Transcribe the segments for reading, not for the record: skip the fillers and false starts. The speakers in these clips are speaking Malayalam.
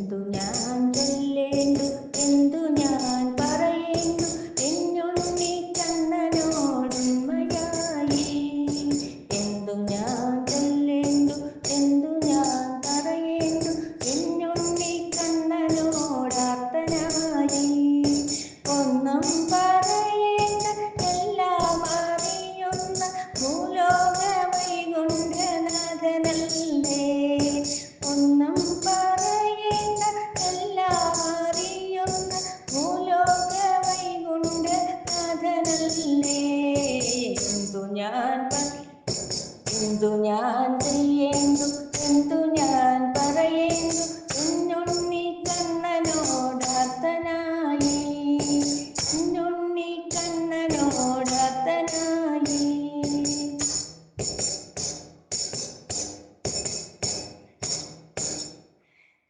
എന്തു ഞാൻ ചൊല്ലേണ്ടു, എന്തു ഞാൻ പറയേണ്ടു, എന്നുണ്ണി കണ്ണനോടുണ്മയായി. എന്തു ഞാൻ ചൊല്ലേണ്ടു, എന്തു ഞാൻ പറയേണ്ടു, എന്നുണ്ണി കണ്ണനോടാർത്തനായി. ഒന്നും പറയേണ്ട, എല്ലാം അറിയുന്ന ഭൂലോക വൈകുണ്ഠനാഥനല്ലേ. ഒന്നും പറയേണ്ട, എല്ലാം അറിയുന്ന ഭൂലോക വൈകുണ്ഠനാഥനല്ലേ. എന്തു ഞാൻ ചെയ്യേണ്ടു, എന്തു ഞാൻ പറയേണ്ടു, എന്നുണ്ണി കണ്ണനോടാർത്തനായി. എന്നുണ്ണി കണ്ണനോടാർത്തനായി.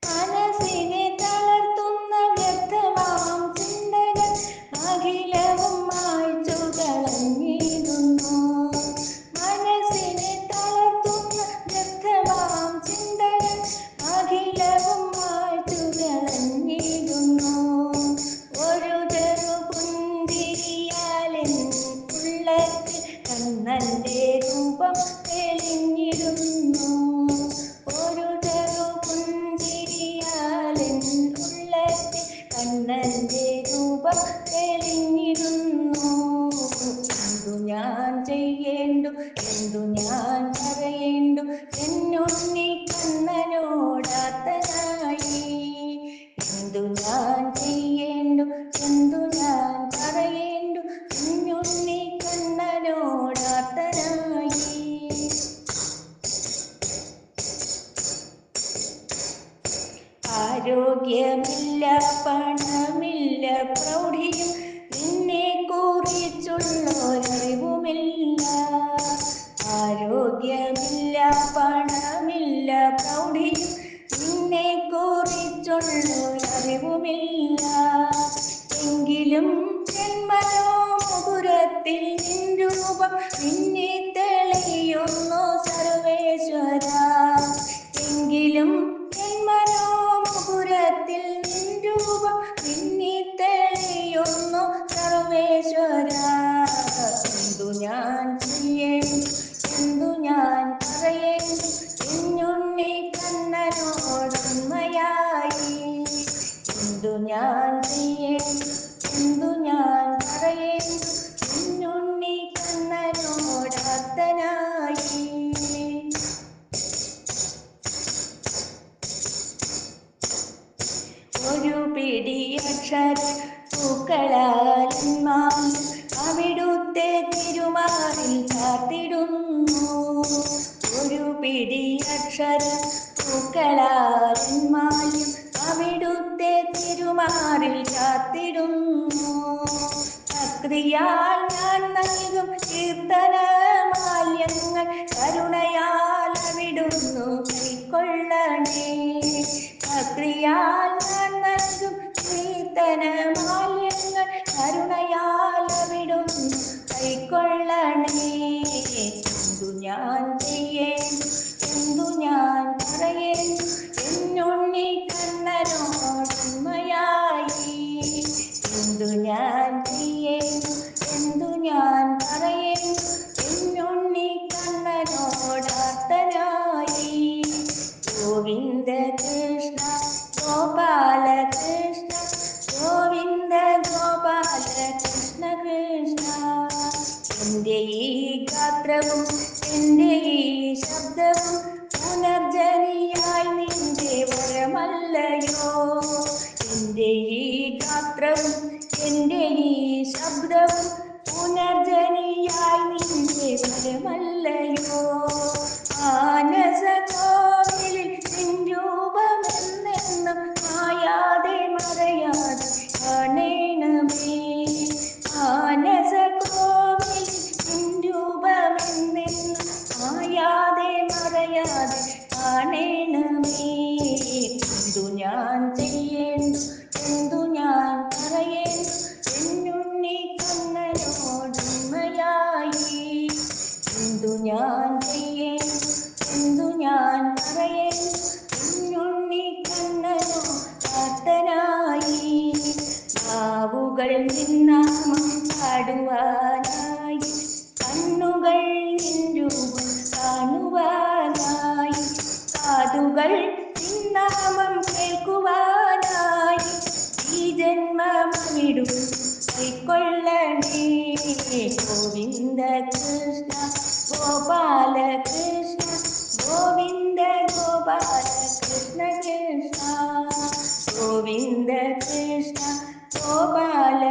മനസ്സിനെ തളർത്തുന്ന വ്യർത്ഥമാം ചിന്തകൾ അഖിലവും മായ്ച്ചു കളഞ്ഞിടുന്നു. മനസ്സിനെ തളർത്തുന്ന വ്യർത്ഥമാം ചിന്തകൾ അഖിലവും മായ്ച്ചു കളഞ്ഞിടുന്നു. ഒരു ചെറു പുഞ്ചിരിയാലെൻ ഉള്ളത്തിൽ കണ്ണന്റെ രൂപം തെളിഞ്ഞിടുന്നു. ഒരു ചെറു പുഞ്ചിരിയാലെൻ ഉള്ളത്തിൽ കണ്ണന്റെ രൂപം തെളിഞ്ഞിടുന്നു. എന്തു ഞാൻ ചെയ്യേണ്ടു, എന്തു ഞാൻ പറയേണ്ടു, എന്നുണ്ണി കണ്ണനോടാർത്തനായി. എന്തു ഞാൻ ചെയ്യേണ്ടു, എന്തു ഞാൻ പറയേണ്ടു, എന്നുണ്ണി കണ്ണനോടാർത്തനായി. ആരോഗ്യമില്ല, പണമില്ല, പ്രൗഢിയും നിന്നെ കുറിച്ചുള്ളൊരറിവുമില്ല. ആരോഗ്യമില്ല, പണമില്ല, പ്രൗഢിയും നിന്നെ കുറിച്ചുള്ളൊരറിവുമില്ല. എങ്കിലും ജന്മനോമുകുരത്തിൽ നിൻ രൂപം മിന്നി തെളിയുന്നു സർവേശ്വരാ. എങ്കിലും ജന്മനോമുകുരത്തിൽ നിൻ രൂപം മിന്നി തെളിയുന്നു സർവേശ്വരാ. എന്തു ഞാൻ ചെയ്യേണ്ടു, എന്തു ഞാൻ പറയേണ്ടു, എന്നുണ്ണി കണ്ണനോടുണ്മയായി. എന്തു ഞാൻ ചെയ്യേണ്ടു, എന്തു ഞാൻ പറയേണ്ടു, എന്നുണ്ണി കണ്ണനോടാർത്തനായി. ഒരു പിടി അക്ഷര പൂക്കളാലെന്മാൻ അവിടുത്തെ തിരുമാറിൽ ചാർത്തിടുന്നു. ഒരു പിടി അക്ഷര പൂക്കളാലെന്മാൻ അവിടുത്തെ തിരുമാറിൽ ചാർത്തിടുന്നു. ഭക്തിയാൽ ഞാൻ നൽകും കീർത്തനമാല്യങ്ങൾ കരുണയാൽ അവിടുന്നു കൈക്കൊള്ളണേ. ഭക്തിയാൽ ഞാൻ നൽകും കീർത്തനമാല്യങ്ങൾ കരുണയാൽ അവിടുന്നു കൈക്കൊള്ളണേ. എന്തു ഞാൻ ചെയ്യേണ്ടു, എന്തു ഞാൻ പറയേണ്ടു, എന്നുണ്ണി കണ്ണനോടുണ്മയായി. എന്തു ഞാൻ ചെയ്യേണ്ടു, എന്തു ഞാൻ പറയേണ്ടു, എന്നുണ്ണി കണ്ണനോടാർത്തനായി. ഗോവിന്ദ കൃഷ്ണ ഗോപാല കൃഷ്ണ, ഗോവിന്ദ ഗോപാല കൃഷ്ണ കൃഷ്ണ. എൻ്റെ ഈ ഗാത്രവും എൻ്റെ ഈ ശബ്ദവും പുനർജനിയായി നിന്റെ വരമല്ലയോ. എൻ്റെ ഈ ഗാത്രവും എൻ്റെ ഈ ശബ്ദവും പുനർജനിയായി നിന്റെ വരമല്ലയോ. മാനസകോവിലിൽ നിൻ രൂപമെന്നെന്നും മായാതെ മറയാതെ കാണേണമേ. മാനസകോവിലിൽ നിൻ രൂപമെന്നെന്നും മായാതെ മറയാതെ കാണേണമേ. എന്തു ഞാൻ ചെയ്യേണ്ടു, എന്തു ഞാൻ പറയേണ്ടു, നിന്നാമം പാടുവാനായി, കണ്ണുകൾ നിൻ രൂപം കാണുവാനായി, കാതുകൾ നിന്നാമം കേൾക്കുവാനായി, ഈ ജന്മമിടും കൈക്കൊള്ളണേ. ഗോവിന്ദ കൃഷ്ണ ഗോപാല കൃഷ്ണ, ഗോവിന്ദ ഗോപാല കൃഷ്ണ കൃഷ്ണ, ഗോവിന്ദ കൃഷ്ണ ഗോപാല